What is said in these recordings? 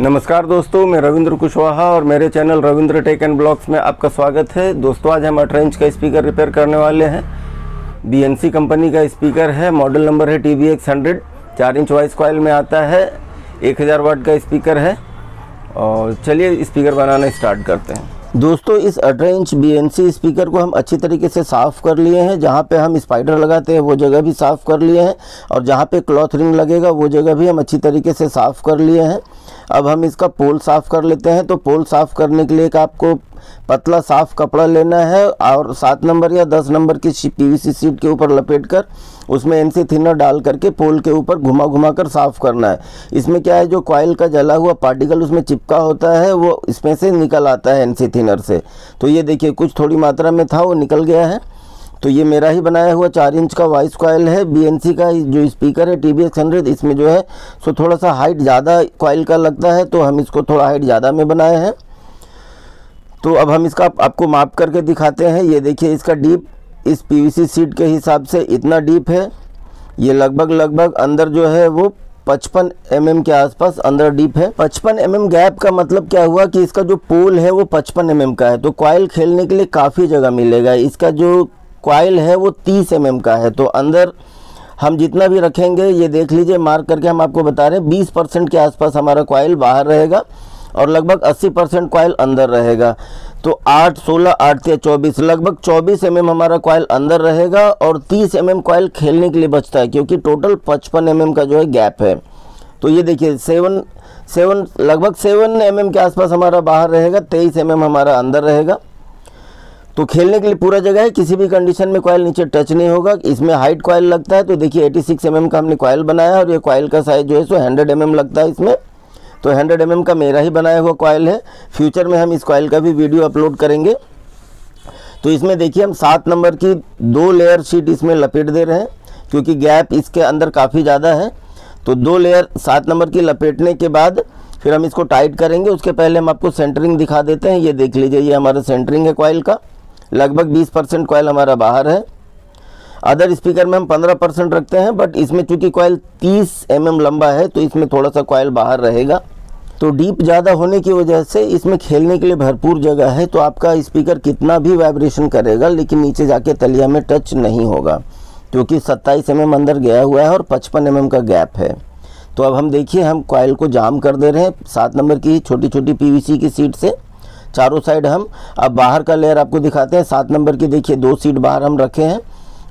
नमस्कार दोस्तों, मैं रविंद्र कुशवाहा और मेरे channel Ravindra tech and blogs में आपका स्वागत है। दोस्तों, आज हम 18 इंच का स्पीकर रिपेयर करने वाले हैं। BNC कंपनी का स्पीकर है, मॉडल नंबर है TBX 100, 4 इंच वॉइस कॉइल में आता है, 1000 वाट का स्पीकर है। और चलिए स्पीकर बनाना स्टार्ट करते हैं। दोस्तों, इस 18 इंच BNC स्पीकर को हम अच्छी तरीके से साफ़ कर लिए हैं। जहाँ पे हम स्पाइडर लगाते हैं वो जगह भी साफ़ कर लिए हैं, और जहाँ पे क्लॉथ रिंग लगेगा वो जगह भी हम अच्छी तरीके से साफ़ कर लिए हैं। अब हम इसका पोल साफ़ कर लेते हैं। तो पोल साफ़ करने के लिए एक आपको पतला साफ़ कपड़ा लेना है और 7 नंबर या 10 नंबर की PVC शीट के ऊपर लपेट कर उसमें NC थिनर डाल करके पोल के ऊपर घुमा घुमा कर साफ़ करना है। इसमें क्या है, जो कॉइल का जला हुआ पार्टिकल उसमें चिपका होता है वो इसमें से निकल आता है NC थिनर से। तो ये देखिए, कुछ थोड़ी मात्रा में था वो निकल गया है। तो ये मेरा ही बनाया हुआ 4 इंच का वॉइस कॉइल है। BNC का जो स्पीकर है TBX 100, इसमें जो है सो थोड़ा सा हाइट ज़्यादा कॉइल का लगता है, तो हम इसको थोड़ा हाइट ज़्यादा में बनाए हैं। तो अब हम इसका आपको माप करके दिखाते हैं। ये देखिए, इसका डीप इस PVC शीट के हिसाब से इतना डीप है। ये लगभग अंदर जो है वो 55 mm के आसपास अंदर डीप है। 55 mm गैप का मतलब क्या हुआ कि इसका जो पोल है वो 55 mm का है, तो कॉइल खेलने के लिए काफ़ी जगह मिलेगा। इसका जो कॉइल है वो 30 mm का है, तो अंदर हम जितना भी रखेंगे, ये देख लीजिए मार्क करके हम आपको बता रहे हैं, 20% के आसपास हमारा कॉइल बाहर रहेगा और लगभग 80% कॉइल अंदर रहेगा। तो 8, 16, 8 या 24, लगभग 24 mm हमारा कॉइल अंदर रहेगा और 30 mm कॉइल खेलने के लिए बचता है, क्योंकि टोटल 55 mm का जो है गैप है। तो ये देखिए, लगभग 7 mm के आसपास हमारा बाहर रहेगा, 23 mm हमारा अंदर रहेगा। तो खेलने के लिए पूरा जगह है, किसी भी कंडीशन में कॉइल नीचे टच नहीं होगा। इसमें हाइट कॉइल लगता है, तो देखिए 86 mm का हमने कॉइल बनाया और ये कॉइल का साइज जो है सो 100 mm लगता है इसमें। तो 100 mm का मेरा ही बनाया हुआ कॉइल है। फ्यूचर में हम इस कॉइल का भी वीडियो अपलोड करेंगे। तो इसमें देखिए, हम 7 नंबर की 2 लेयर शीट इसमें लपेट दे रहे हैं, क्योंकि गैप इसके अंदर काफ़ी ज़्यादा है। तो 2 लेयर 7 नंबर की लपेटने के बाद फिर हम इसको टाइट करेंगे। उसके पहले हम आपको सेंटरिंग दिखा देते हैं। ये देख लीजिए, ये हमारा सेंटरिंग है कॉइल का। लगभग 20% कॉइल हमारा बाहर है। अदर स्पीकर में हम 15% रखते हैं, बट इसमें चूंकि कॉइल 30 mm लंबा है तो इसमें थोड़ा सा कॉइल बाहर रहेगा। तो डीप ज़्यादा होने की वजह से इसमें खेलने के लिए भरपूर जगह है। तो आपका स्पीकर कितना भी वाइब्रेशन करेगा लेकिन नीचे जाके तलिया में टच नहीं होगा, क्योंकि 27 mm अंदर गया हुआ है और 55 mm का गैप है। तो अब हम देखिए, हम कॉइल को जाम कर दे रहे हैं 7 नंबर की छोटी छोटी PVC की सीट से चारों साइड। हम अब बाहर का लेयर आपको दिखाते हैं। 7 नंबर की देखिए 2 सीट बाहर हम रखे हैं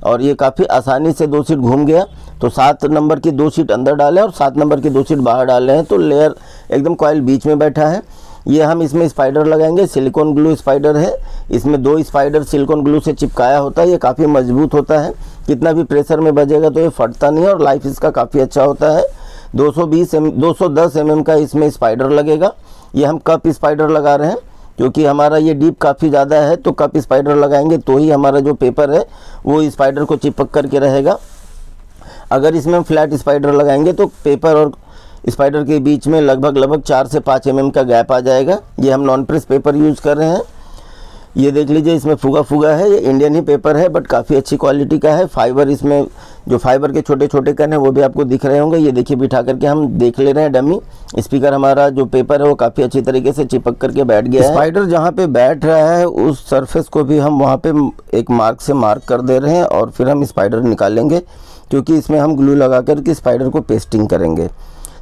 और ये काफ़ी आसानी से 2 सीट घूम गया। तो 7 नंबर की 2 सीट अंदर डालें और 7 नंबर की 2 सीट बाहर डाले हैं, तो लेयर एकदम कॉइल बीच में बैठा है। ये हम इसमें स्पाइडर लगाएंगे, सिलिकॉन ग्लू स्पाइडर है। इसमें 2 स्पाइडर सिलिकॉन ग्लू से चिपकाया होता है। ये काफ़ी मजबूत होता है, कितना भी प्रेशर में बजेगा तो ये फटता नहीं है और लाइफ इसका काफ़ी अच्छा होता है। 210 mm का इसमें स्पाइडर लगेगा। ये हम कप स्पाइडर लगा रहे हैं, क्योंकि हमारा ये डीप काफ़ी ज़्यादा है। तो कप स्पाइडर लगाएंगे तो ही हमारा जो पेपर है वो स्पाइडर को चिपक करके रहेगा। अगर इसमें हम फ्लैट स्पाइडर लगाएंगे तो पेपर और स्पाइडर के बीच में लगभग 4 से 5 mm का गैप आ जाएगा। ये हम नॉन प्रेस पेपर यूज़ कर रहे हैं। ये देख लीजिए, इसमें फुगा है। ये इंडियन ही पेपर है, बट काफ़ी अच्छी क्वालिटी का है। फाइबर, इसमें जो फाइबर के छोटे छोटे कण हैं वो भी आपको दिख रहे होंगे। ये देखिए, बिठा करके हम देख ले रहे हैं डमी स्पीकर। हमारा जो पेपर है वो काफ़ी अच्छी तरीके से चिपक करके बैठ गया है। स्पाइडर जहाँ पे बैठ रहा है उस सरफेस को भी हम वहाँ पे एक मार्क से मार्क कर दे रहे हैं और फिर हम स्पाइडर निकालेंगे, क्योंकि इसमें हम ग्लू लगा करके स्पाइडर को पेस्टिंग करेंगे।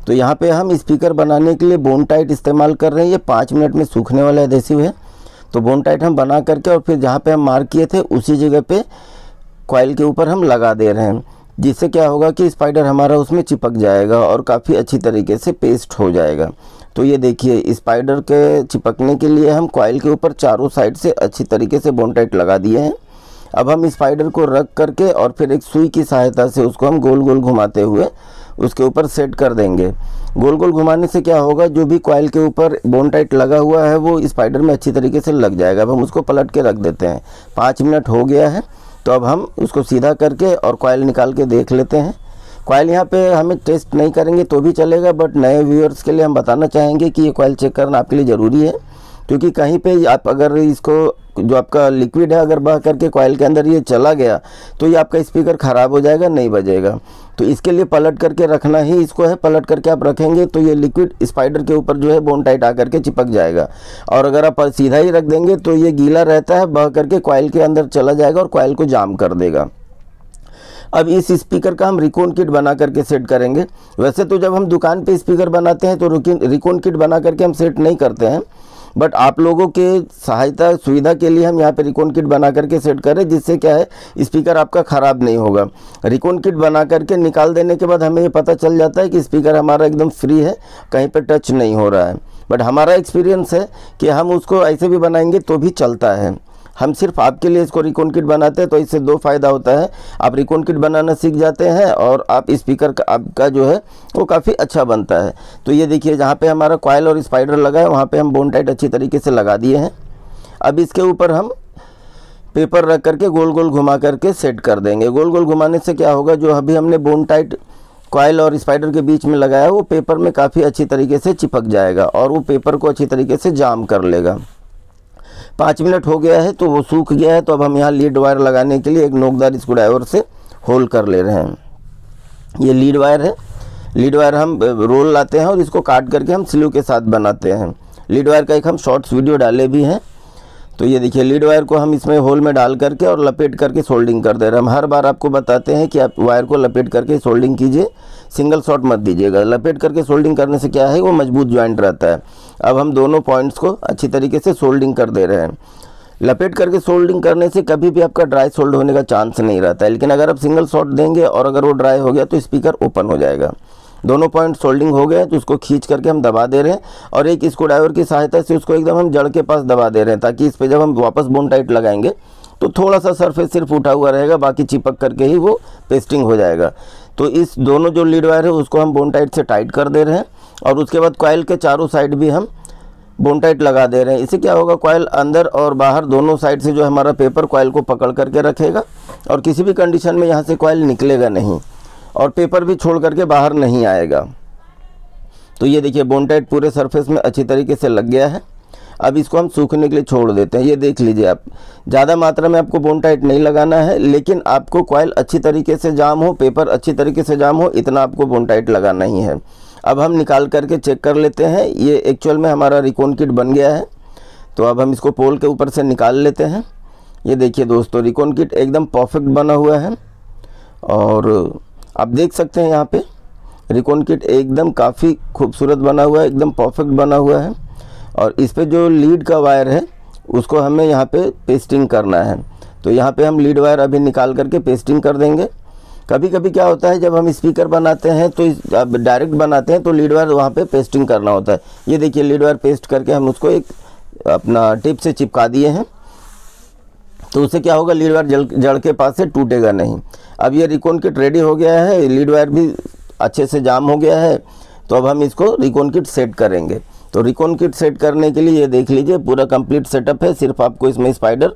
तो यहाँ पे हम स्पीकर बनाने के लिए बोन टाइट इस्तेमाल कर रहे हैं। ये 5 मिनट में सूखने वाला एडहेसिव है। तो बोन टाइट हम बना करके और फिर जहाँ पे हम मार्क किए थे उसी जगह पे कॉइल के ऊपर हम लगा दे रहे हैं, जिससे क्या होगा कि स्पाइडर हमारा उसमें चिपक जाएगा और काफ़ी अच्छी तरीके से पेस्ट हो जाएगा। तो ये देखिए, स्पाइडर के चिपकने के लिए हम कॉइल के ऊपर चारों साइड से अच्छी तरीके से बोन टाइट लगा दिए हैं। अब हम स्पाइडर को रख करके और फिर एक सुई की सहायता से उसको हम गोल गोल घुमाते हुए उसके ऊपर सेट कर देंगे। गोल गोल घुमाने से क्या होगा, जो भी कॉइल के ऊपर बोन टाइट लगा हुआ है वो स्पाइडर में अच्छी तरीके से लग जाएगा। अब हम उसको पलट के रख देते हैं। 5 मिनट हो गया है, तो अब हम उसको सीधा करके और कॉइल निकाल के देख लेते हैं। कॉइल यहाँ पे हमें टेस्ट नहीं करेंगे तो भी चलेगा, बट नए व्यूअर्स के लिए हम बताना चाहेंगे कि ये कॉइल चेक करना आपके लिए ज़रूरी है, क्योंकि कहीं पे आप अगर इसको जो आपका लिक्विड है अगर बह करके कॉइल के अंदर ये चला गया तो ये आपका स्पीकर ख़राब हो जाएगा, नहीं बजेगा। तो इसके लिए पलट करके रखना ही इसको है। पलट करके आप रखेंगे तो ये लिक्विड स्पाइडर के ऊपर जो है बोन टाइट आकर के चिपक जाएगा, और अगर आप सीधा ही रख देंगे तो ये गीला रहता है, बह करके कॉइल के अंदर चला जाएगा और कॉइल को जाम कर देगा। अब इस स्पीकर का हम रिकॉन किट बना करके सेट करेंगे। वैसे तो जब हम दुकान पे स्पीकर बनाते हैं तो रिकॉन किट बना करके हम सेट नहीं करते हैं, बट आप लोगों के सहायता सुविधा के लिए हम यहाँ पे रिकॉन किट बना करके सेट करें, जिससे क्या है स्पीकर आपका ख़राब नहीं होगा। रिकॉन किट बना करके निकाल देने के बाद हमें ये पता चल जाता है कि स्पीकर हमारा एकदम फ्री है, कहीं पे टच नहीं हो रहा है। बट हमारा एक्सपीरियंस है कि हम उसको ऐसे भी बनाएंगे तो भी चलता है। हम सिर्फ आपके लिए इसको रिकॉन किट बनाते हैं, तो इससे दो फ़ायदा होता है, आप रिकॉन किट बनाना सीख जाते हैं और आप स्पीकर का आपका जो है वो काफ़ी अच्छा बनता है। तो ये देखिए जहाँ पे हमारा कॉइल और स्पाइडर लगा है वहाँ पे हम बोन टाइट अच्छी तरीके से लगा दिए हैं। अब इसके ऊपर हम पेपर रख करके गोल गोल घुमा करके सेट कर देंगे। गोल गोल घुमाने से क्या होगा, जो अभी हमने बोन टाइट कॉइल और स्पाइडर के बीच में लगाया वो पेपर में काफ़ी अच्छी तरीके से चिपक जाएगा और वो पेपर को अच्छी तरीके से जाम कर लेगा। 5 मिनट हो गया है तो वो सूख गया है। तो अब हम यहाँ लीड वायर लगाने के लिए एक नोकदार स्क्रूड्राइवर से होल कर ले रहे हैं। ये लीड वायर है। लीड वायर हम रोल लाते हैं और इसको काट करके हम स्लीव के साथ बनाते हैं। लीड वायर का एक हम शॉर्ट्स वीडियो डाले भी हैं। तो ये देखिए लीड वायर को हम इसमें होल में डाल करके और लपेट करके सोल्डिंग कर दे रहे हैं। हम हर बार आपको बताते हैं कि आप वायर को लपेट करके सोल्डिंग कीजिए, सिंगल शॉट मत दीजिएगा। लपेट करके सोल्डिंग करने से क्या है वो मजबूत जॉइंट रहता है। अब हम दोनों पॉइंट्स को अच्छी तरीके से सोल्डिंग कर दे रहे हैं। लपेट करके सोल्डिंग करने से कभी भी आपका ड्राई सोल्ड होने का चांस नहीं रहता है, लेकिन अगर आप सिंगल शॉट देंगे और अगर वो ड्राई हो गया तो स्पीकर ओपन हो जाएगा। दोनों पॉइंट सोल्डिंग हो गए तो उसको खींच करके हम दबा दे रहे हैं और एक स्क्रूड्राइवर की सहायता से उसको एकदम हम जड़ के पास दबा दे रहे हैं, ताकि इस पे जब हम वापस बोन टाइट लगाएंगे तो थोड़ा सा सरफेस सिर्फ उठा हुआ रहेगा, बाकी चिपक करके ही वो पेस्टिंग हो जाएगा। तो इस दोनों जो लीड वायर है उसको हम बोन टाइट से टाइट कर दे रहे हैं और उसके बाद कॉइल के चारों साइड भी हम बोन टाइट लगा दे रहे हैं। इससे क्या होगा, कॉइल अंदर और बाहर दोनों साइड से जो हमारा पेपर कॉइल को पकड़ करके रखेगा और किसी भी कंडीशन में यहाँ से कॉइल निकलेगा नहीं और पेपर भी छोड़ करके बाहर नहीं आएगा। तो ये देखिए बोन टाइट पूरे सरफेस में अच्छी तरीके से लग गया है। अब इसको हम सूखने के लिए छोड़ देते हैं। ये देख लीजिए आप, ज़्यादा मात्रा में आपको बोन टाइट नहीं लगाना है, लेकिन आपको कॉइल अच्छी तरीके से जाम हो, पेपर अच्छी तरीके से जाम हो, इतना आपको बोन टाइट लगाना ही है। अब हम निकाल करके चेक कर लेते हैं। ये एक्चुअल में हमारा रिकॉन किट बन गया है। तो अब हम इसको पोल के ऊपर से निकाल लेते हैं। ये देखिए दोस्तों, रिकॉन किट एकदम परफेक्ट बना हुआ है और आप देख सकते हैं यहाँ पे रिकॉन किट एकदम काफ़ी खूबसूरत बना हुआ है, एकदम परफेक्ट बना हुआ है। और इस पे जो लीड का वायर है उसको हमें यहाँ पे पेस्टिंग करना है। तो यहाँ पे हम लीड वायर अभी निकाल करके पेस्टिंग कर देंगे। कभी कभी क्या होता है, जब हम स्पीकर बनाते हैं तो डायरेक्ट बनाते हैं तो लीड वायर वहाँ पे पेस्टिंग करना होता है। ये देखिए लीड वायर पेस्ट करके हम उसको एक अपना टिप से चिपका दिए हैं। तो उससे क्या होगा, लीड वायर जड़ के पास से टूटेगा नहीं। अब ये रिकॉन किट रेडी हो गया है, लीड वायर भी अच्छे से जाम हो गया है। तो अब हम इसको रिकॉन किट सेट करेंगे। तो रिकॉन किट सेट करने के लिए ये देख लीजिए पूरा कंप्लीट सेटअप है। सिर्फ आपको इसमें स्पाइडर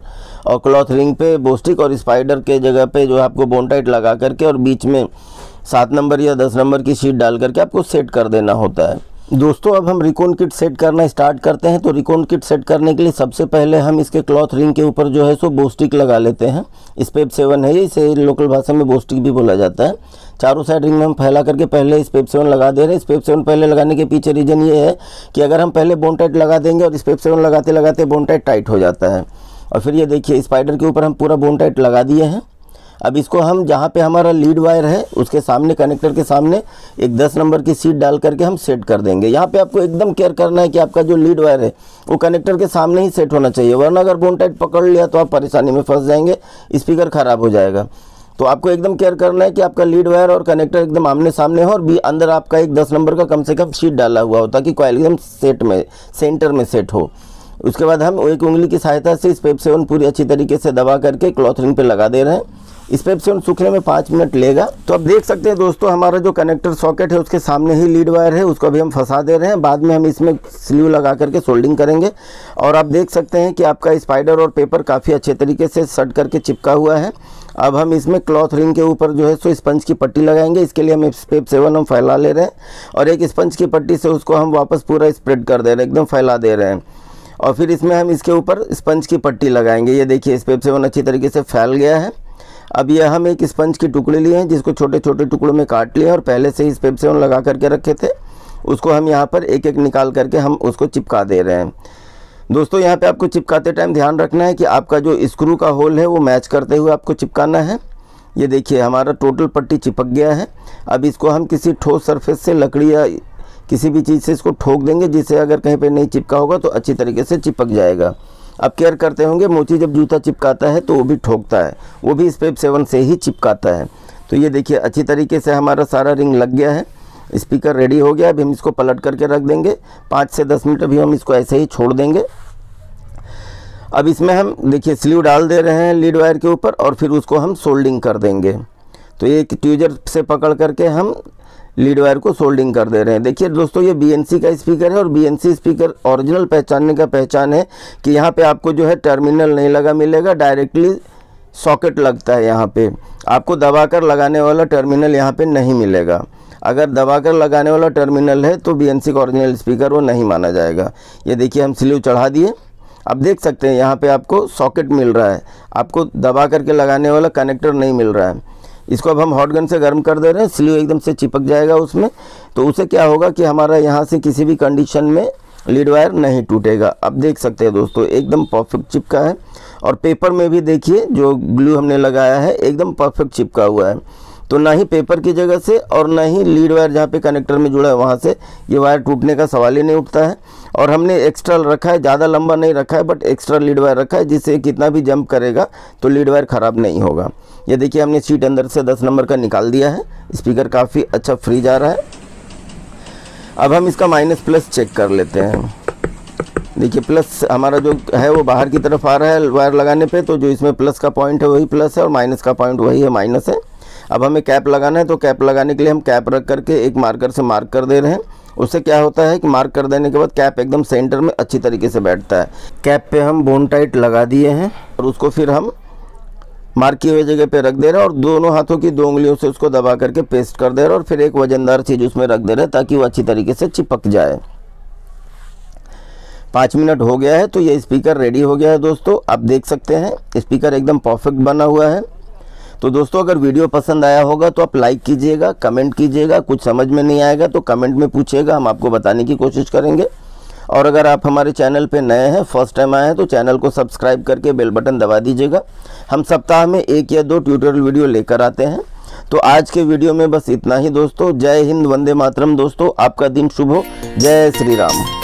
और क्लॉथ रिंग पे बोस्टिक और स्पाइडर के जगह पे जो आपको बोन टाइट लगा करके और बीच में 7 नंबर या 10 नंबर की शीट डाल करके आपको सेट कर देना होता है। दोस्तों अब हम रिकॉन किट सेट करना स्टार्ट करते हैं। तो रिकॉन किट सेट करने के लिए सबसे पहले हम इसके क्लॉथ रिंग के ऊपर जो है सो बोस्टिक लगा लेते हैं। स्पेप 7 है, इसे लोकल भाषा में बोस्टिक भी बोला जाता है। चारों साइड रिंग में हम फैला करके पहले स्पेप 7 लगा दे रहे हैं। स्पेप 7 पहले लगाने के पीछे रीज़न ये है कि अगर हम पहले बोन टाइट लगा देंगे और स्पेप 7 लगाते लगाते बोन टाइट टाइट हो जाता है। और फिर ये देखिए स्पाइडर के ऊपर हम पूरा बोन टाइट लगा दिए हैं। अब इसको हम जहाँ पे हमारा लीड वायर है उसके सामने, कनेक्टर के सामने एक 10 नंबर की शीट डाल करके हम सेट कर देंगे। यहाँ पे आपको एकदम केयर करना है कि आपका जो लीड वायर है वो कनेक्टर के सामने ही सेट होना चाहिए, वरना अगर बोन टाइट पकड़ लिया तो आप परेशानी में फंस जाएंगे, स्पीकर ख़राब हो जाएगा। तो आपको एकदम केयर करना है कि आपका लीड वायर और कनेक्टर एकदम आमने सामने हो और भी अंदर आपका एक 10 नंबर का कम से कम शीट डाला हुआ हो, ताकि कॉइल एकदम सेंटर में सेट हो। उसके बाद हम एक उंगली की सहायता से स्पेप 7 पूरी अच्छी तरीके से दबा करके क्लॉथ रिंग पे लगा दे रहे हैं। स्पेप 7 सूखने में 5 मिनट लेगा। तो अब देख सकते हैं दोस्तों, हमारा जो कनेक्टर सॉकेट है उसके सामने ही लीड वायर है, उसको अभी हम फंसा दे रहे हैं। बाद में हम इसमें स्लीव लगा करके सोल्डिंग करेंगे। और आप देख सकते हैं कि आपका स्पाइडर और पेपर काफ़ी अच्छे तरीके से सट करके चिपका हुआ है। अब हम इसमें क्लॉथ रिंग के ऊपर जो है सो स्पंज की पट्टी लगाएंगे। इसके लिए हम स्पेप 7 हम फैला ले रहे हैं और एक स्पंज की पट्टी से उसको हम वापस पूरा स्प्रेड कर दे रहे हैं, एकदम फैला दे रहे हैं। और फिर इसमें हम इसके ऊपर स्पंज की पट्टी लगाएंगे। ये देखिए स्पेप 7 अच्छी तरीके से फैल गया है। अब ये हम एक स्पंज की टुकड़े लिए हैं जिसको छोटे छोटे टुकड़ों में काट लिए और पहले से ही स्पेप 7 लगा करके रखे थे, उसको हम यहाँ पर एक एक निकाल करके हम उसको चिपका दे रहे हैं। दोस्तों यहाँ पे आपको चिपकाते टाइम ध्यान रखना है कि आपका जो स्क्रू का होल है वो मैच करते हुए आपको चिपकाना है। ये देखिए हमारा टोटल पट्टी चिपक गया है। अब इसको हम किसी ठोस सरफेस से, लकड़ी या किसी भी चीज़ से इसको ठोक देंगे, जिससे अगर कहीं पे नहीं चिपका होगा तो अच्छी तरीके से चिपक जाएगा। अब केयर करते होंगे, मोची जब जूता चिपकाता है तो वो भी ठोकता है, वो भी स्पेप 7 से ही चिपकाता है। तो ये देखिए अच्छी तरीके से हमारा सारा रिंग लग गया है, स्पीकर रेडी हो गया। अभी हम इसको पलट करके रख देंगे, 5 से 10 मिनट अभी हम इसको ऐसे ही छोड़ देंगे। अब इसमें हम देखिए स्लीव डाल दे रहे हैं लीड वायर के ऊपर और फिर उसको हम सोल्डिंग कर देंगे। तो एक ट्यूजर से पकड़ करके हम लीड वायर को सोल्डिंग कर दे रहे हैं। देखिए दोस्तों ये BNC का स्पीकर है और BNC स्पीकर ओरिजिनल पहचानने का पहचान है कि यहाँ पे आपको जो है टर्मिनल नहीं लगा मिलेगा, डायरेक्टली सॉकेट लगता है। यहाँ पे आपको दबाकर लगाने वाला टर्मिनल यहाँ पे नहीं मिलेगा। अगर दबाकर लगाने वाला टर्मिनल है तो BNC का ओरिजिनल स्पीकर वो नहीं माना जाएगा। ये देखिए हम स्लीव चढ़ा दिए, अब देख सकते हैं यहाँ पे आपको सॉकेट मिल रहा है, आपको दबा करके लगाने वाला कनेक्टर नहीं मिल रहा है। इसको अब हम हॉट गन से गर्म कर दे रहे हैं, स्लीव एकदम से चिपक जाएगा उसमें। तो उससे क्या होगा कि हमारा यहाँ से किसी भी कंडीशन में लीड वायर नहीं टूटेगा। अब देख सकते हैं दोस्तों एकदम परफेक्ट चिपका है। और पेपर में भी देखिए जो ग्लू हमने लगाया है एकदम परफेक्ट चिपका हुआ है। तो ना ही पेपर की जगह से और ना ही लीड वायर जहाँ पे कनेक्टर में जुड़ा है वहाँ से ये वायर टूटने का सवाल ही नहीं उठता है। और हमने एक्स्ट्रा रखा है, ज़्यादा लंबा नहीं रखा है, बट एक्स्ट्रा लीड वायर रखा है जिससे कितना भी जंप करेगा तो लीड वायर ख़राब नहीं होगा। ये देखिए हमने सीट अंदर से 10 नंबर का निकाल दिया है, स्पीकर काफ़ी अच्छा फ्री जा रहा है। अब हम इसका माइनस प्लस चेक कर लेते हैं। देखिए प्लस हमारा जो है वो बाहर की तरफ आ रहा है वायर लगाने पे, तो जो इसमें प्लस का पॉइंट है वही प्लस है और माइनस का पॉइंट वही है माइनस है। अब हमें कैप लगाना है, तो कैप लगाने के लिए हम कैप रख करके एक मार्कर से मार्क कर दे रहे हैं। उससे क्या होता है कि मार्क कर देने के बाद कैप एकदम सेंटर में अच्छी तरीके से बैठता है। कैप पे हम बोन टाइट लगा दिए हैं और उसको फिर हम मार्क किए हुए जगह पे रख दे रहे हैं और दोनों हाथों की 2 उंगलियों से उसको दबा करके पेस्ट कर दे रहे हैं और फिर एक वजनदार चीज़ उसमें रख दे रहे हैं ताकि वो अच्छी तरीके से चिपक जाए। 5 मिनट हो गया है तो ये स्पीकर रेडी हो गया है दोस्तों। आप देख सकते हैं स्पीकर एकदम परफेक्ट बना हुआ है। तो दोस्तों अगर वीडियो पसंद आया होगा तो आप लाइक कीजिएगा, कमेंट कीजिएगा, कुछ समझ में नहीं आएगा तो कमेंट में पूछिएगा, हम आपको बताने की कोशिश करेंगे। और अगर आप हमारे चैनल पे नए हैं, फर्स्ट टाइम आए हैं, तो चैनल को सब्सक्राइब करके बेल बटन दबा दीजिएगा। हम सप्ताह में 1 या 2 ट्यूटोरियल वीडियो लेकर आते हैं। तो आज के वीडियो में बस इतना ही दोस्तों। जय हिंद, वंदे मातरम दोस्तों। आपका दिन शुभ हो। जय श्री राम।